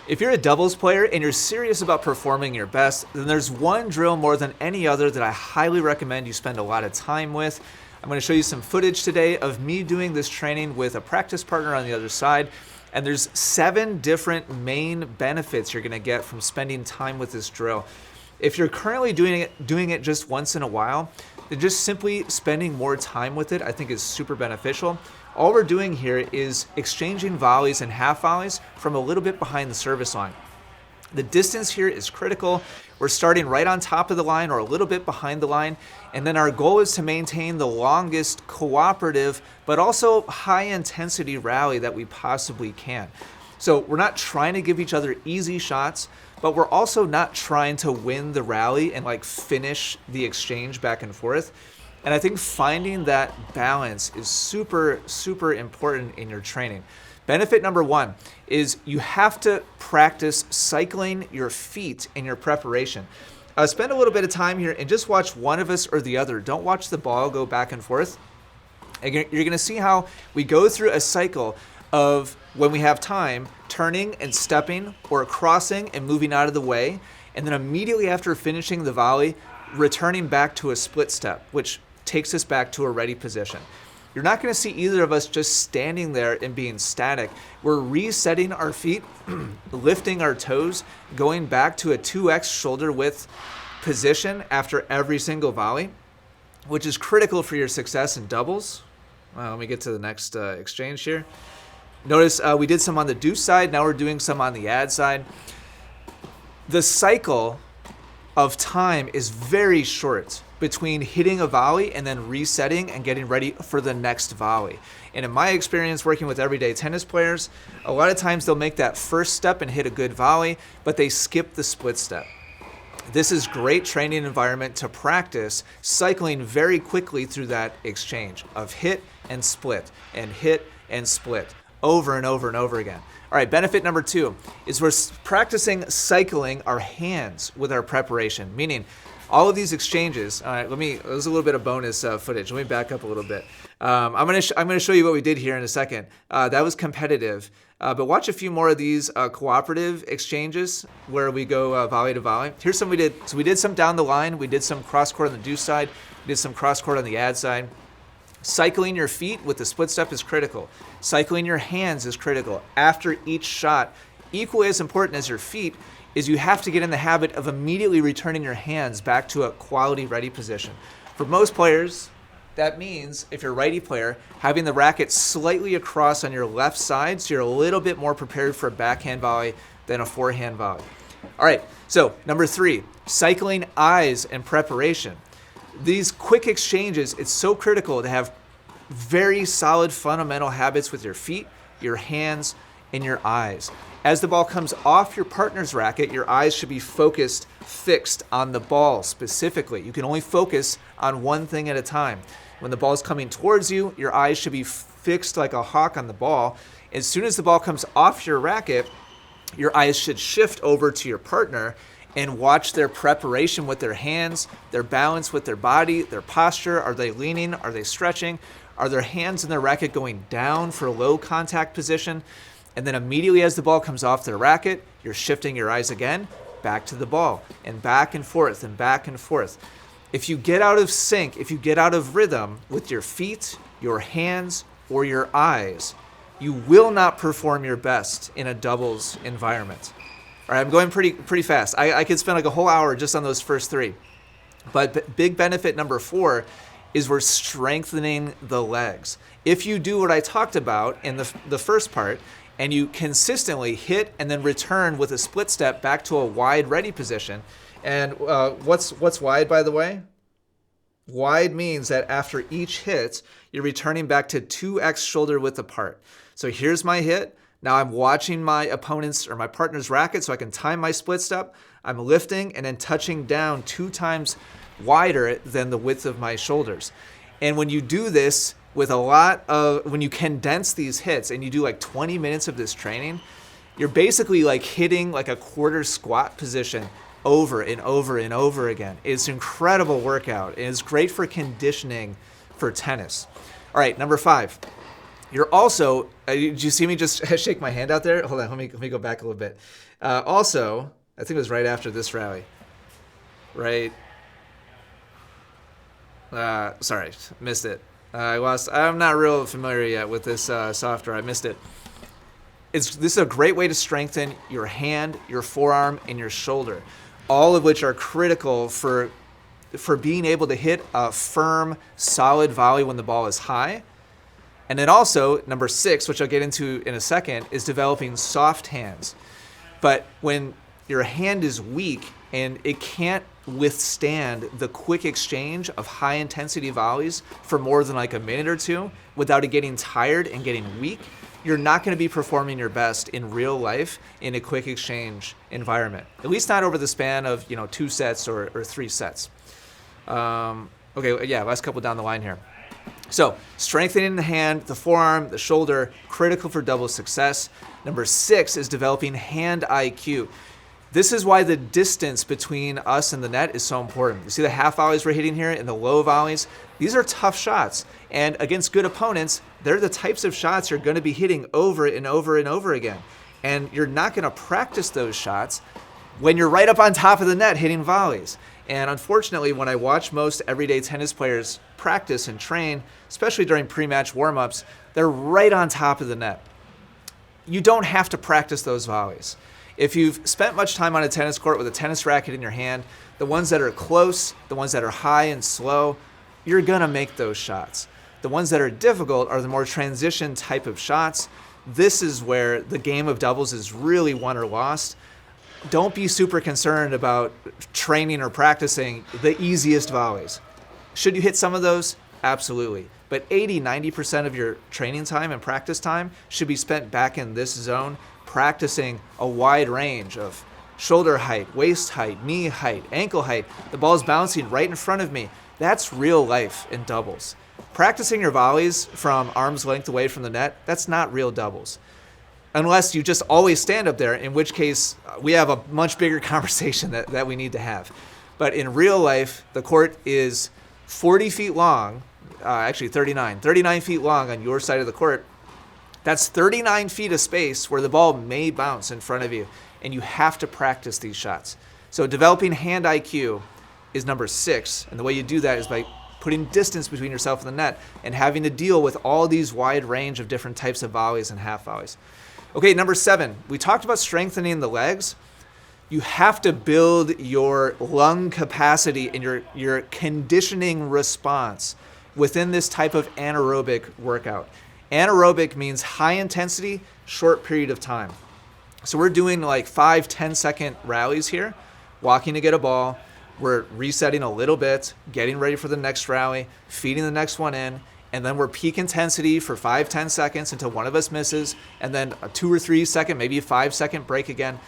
If you're a doubles player and you're serious about performing your best, then there's one drill more than any other that I highly recommend you spend a lot of time with. I'm going to show you some footage today of me doing this training with a practice partner on the other side. And there's 7 different main benefits you're going to get from spending time with this drill. If you're currently doing it just once in a while, then just simply spending more time with it I think is super beneficial. All we're doing here is exchanging volleys and half volleys from a little bit behind the service line. The distance here is critical. We're starting right on top of the line or a little bit behind the line, and then our goal is to maintain the longest cooperative but also high intensity rally that we possibly can. So we're not trying to give each other easy shots, but we're also not trying to win the rally and finish the exchange back and forth. And I think finding that balance is super, super important in your training. Benefit number 1 is you have to practice cycling your feet in your preparation. Spend a little bit of time here and just watch one of us or the other. Don't watch the ball go back and forth. And you're going to see how we go through a cycle of, when we have time, turning and stepping or crossing and moving out of the way, and then immediately after finishing the volley, returning back to a split step, which takes us back to a ready position. You're not going to see either of us just standing there and being static. We're resetting our feet, lifting our toes, going back to a 2x shoulder width position after every single volley, which is critical for your success in doubles. Let me get to the next exchange here. Notice we did some on the deuce side. Now we're doing some on the ad side. The cycle of time is very short between hitting a volley and then resetting and getting ready for the next volley. And in my experience working with everyday tennis players, a lot of times they'll make that first step and hit a good volley, but they skip the split step. This is great training environment to practice cycling very quickly through that exchange of hit and split and hit and split over and over and over again. All right, benefit number 2 is we're practicing cycling our hands with our preparation, meaning all of these exchanges. All right, there's a little bit of bonus footage. Let me back up a little bit. I'm gonna show you what we did here in a second. That was competitive, but watch a few more of these cooperative exchanges where we go volley to volley. Here's some we did. So we did some down the line. We did some cross court on the deuce side. We did some cross court on the ad side. Cycling your feet with the split step is critical. Cycling your hands is critical. After each shot, equally as important as your feet, is you have to get in the habit of immediately returning your hands back to a quality ready position. For most players, that means, if you're a righty player, having the racket slightly across on your left side so you're a little bit more prepared for a backhand volley than a forehand volley. All right, so number 3, cycling eyes and preparation. These quick exchanges, it's so critical to have very solid fundamental habits with your feet, your hands, and your eyes. As the ball comes off your partner's racket, your eyes should be fixed on the ball specifically. You can only focus on one thing at a time. When the ball is coming towards you, your eyes should be fixed like a hawk on the ball. As soon as the ball comes off your racket, your eyes should shift over to your partner and watch their preparation with their hands, their balance with their body, their posture. Are they leaning? Are they stretching? Are their hands and their racket going down for a low contact position? And then immediately as the ball comes off their racket, you're shifting your eyes again, back to the ball, and back and forth and back and forth. If you get out of sync, if you get out of rhythm with your feet, your hands, or your eyes, you will not perform your best in a doubles environment. All right, I'm going pretty fast. I could spend a whole hour just on those first 3. But big benefit number 4 is we're strengthening the legs. If you do what I talked about in the first part, and you consistently hit and then return with a split step back to a wide ready position. And what's wide, by the way? Wide means that after each hit, you're returning back to 2x shoulder width apart. So here's my hit. Now I'm watching my opponent's or my partner's racket so I can time my split step. I'm lifting and then touching down 2 times wider than the width of my shoulders. And when you do this, when you condense these hits and you do 20 minutes of this training, you're basically hitting a quarter squat position over and over and over again. It's an incredible workout. It's great for conditioning for tennis. All right, number 5, You're also, did you see me just shake my hand out there? Hold on, let me go back a little bit. Also, I think it was right after this rally. Right. Sorry, missed it. I'm not real familiar yet with this software. I missed it. This is a great way to strengthen your hand, your forearm, and your shoulder, all of which are critical for being able to hit a firm, solid volley when the ball is high. And then also, number 6, which I'll get into in a second, is developing soft hands. But when your hand is weak and it can't withstand the quick exchange of high intensity volleys for more than like a minute or two without it getting tired and getting weak, you're not going to be performing your best in real life in a quick exchange environment. At least not over the span of 2 sets or 3 sets. Okay, yeah, last couple down the line here. So strengthening the hand, the forearm, the shoulder, critical for double success. Number 6 is developing hand IQ. This is why the distance between us and the net is so important. You see the half volleys we're hitting here and the low volleys? These are tough shots. And against good opponents, they're the types of shots you're going to be hitting over and over and over again. And you're not going to practice those shots when you're right up on top of the net hitting volleys. And unfortunately, when I watch most everyday tennis players practice and train, especially during pre-match warm-ups, they're right on top of the net. You don't have to practice those volleys. If you've spent much time on a tennis court with a tennis racket in your hand, the ones that are close, the ones that are high and slow, you're gonna make those shots. The ones that are difficult are the more transition type of shots. This is where the game of doubles is really won or lost. Don't be super concerned about training or practicing the easiest volleys. Should you hit some of those? Absolutely. But 80-90% of your training time and practice time should be spent back in this zone, practicing a wide range of shoulder height, waist height, knee height, ankle height. The ball's bouncing right in front of me. That's real life in doubles. Practicing your volleys from arm's length away from the net, that's not real doubles. Unless you just always stand up there, in which case we have a much bigger conversation that we need to have. But in real life, the court is 40 feet long, actually 39 feet long on your side of the court. That's 39 feet of space where the ball may bounce in front of you, and you have to practice these shots. So developing hand IQ is number 6, and the way you do that is by putting distance between yourself and the net and having to deal with all these wide range of different types of volleys and half volleys. Okay, number 7, we talked about strengthening the legs. You have to build your lung capacity and your conditioning response within this type of anaerobic workout. Anaerobic means high intensity, short period of time. So we're doing like 5-10 second rallies here, walking to get a ball. We're resetting a little bit, getting ready for the next rally, feeding the next one in, and then we're peak intensity for 5-10 seconds until one of us misses, and then a 2 or 3 second, maybe a 5 second break again.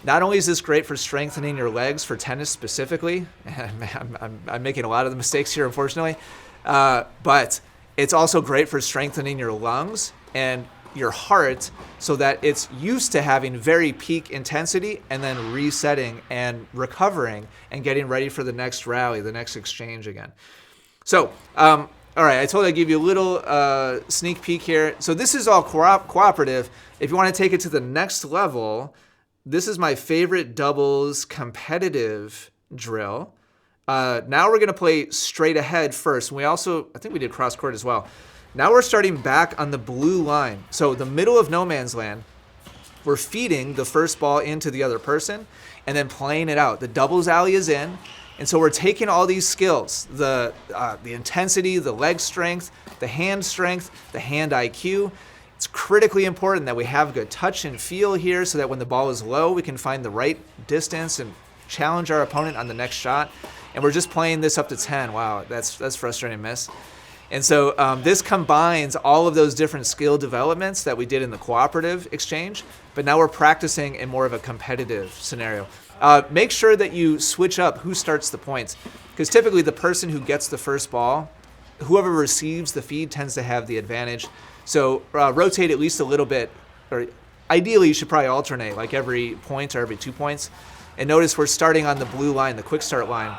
Not only is this great for strengthening your legs for tennis specifically, I'm making a lot of the mistakes here, unfortunately, but it's also great for strengthening your lungs and your heart so that it's used to having very peak intensity and then resetting and recovering and getting ready for the next rally, the next exchange again. So, all right, I told you I'd give you a little sneak peek here. So this is all cooperative. If you want to take it to the next level, this is my favorite doubles competitive drill. Now we're going to play straight ahead first. I think we did cross court as well. Now we're starting back on the blue line. So the middle of no man's land, we're feeding the first ball into the other person and then playing it out. The doubles alley is in. And so we're taking all these skills, the intensity, the leg strength, the hand IQ. It's critically important that we have good touch and feel here so that when the ball is low, we can find the right distance and challenge our opponent on the next shot. And we're just playing this up to 10. Wow, that's frustrating miss. And so this combines all of those different skill developments that we did in the cooperative exchange, but now we're practicing in more of a competitive scenario. Make sure that you switch up who starts the points, because typically the person who gets the first ball, whoever receives the feed tends to have the advantage. So rotate at least a little bit, or ideally you should probably alternate like every point or every 2 points. And notice we're starting on the blue line, the quick start line.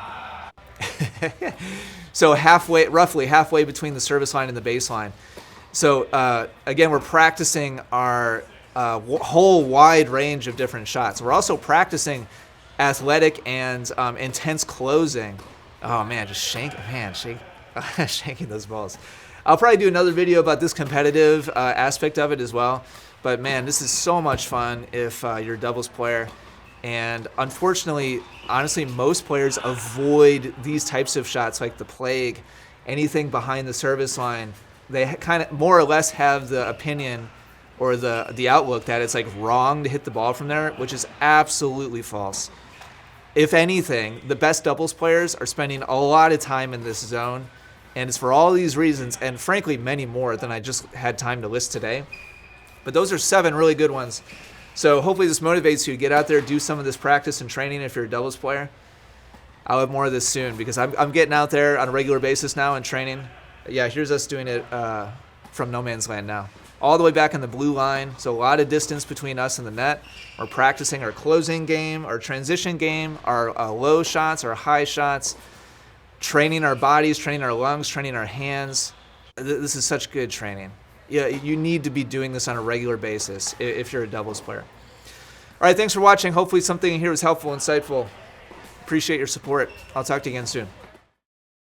So roughly halfway between the service line and the baseline. So again, we're practicing our whole wide range of different shots. We're also practicing athletic and intense closing. Oh man, just shaking those balls. I'll probably do another video about this competitive aspect of it as well. But man, this is so much fun if you're a doubles player. And unfortunately, honestly, most players avoid these types of shots like the plague, anything behind the service line. They kind of more or less have the opinion or the outlook that it's like wrong to hit the ball from there, which is absolutely false. If anything, the best doubles players are spending a lot of time in this zone, and it's for all these reasons, and frankly, many more than I just had time to list today. But those are 7 really good ones. So hopefully this motivates you to get out there, do some of this practice and training if you're a doubles player. I'll have more of this soon because I'm getting out there on a regular basis now and training. Yeah, here's us doing it from no man's land now. All the way back in the blue line, so a lot of distance between us and the net. We're practicing our closing game, our transition game, our low shots, our high shots, training our bodies, training our lungs, training our hands. This is such good training. Yeah, you need to be doing this on a regular basis if you're a doubles player. All right, thanks for watching. Hopefully something here was helpful, insightful. Appreciate your support. I'll talk to you again soon.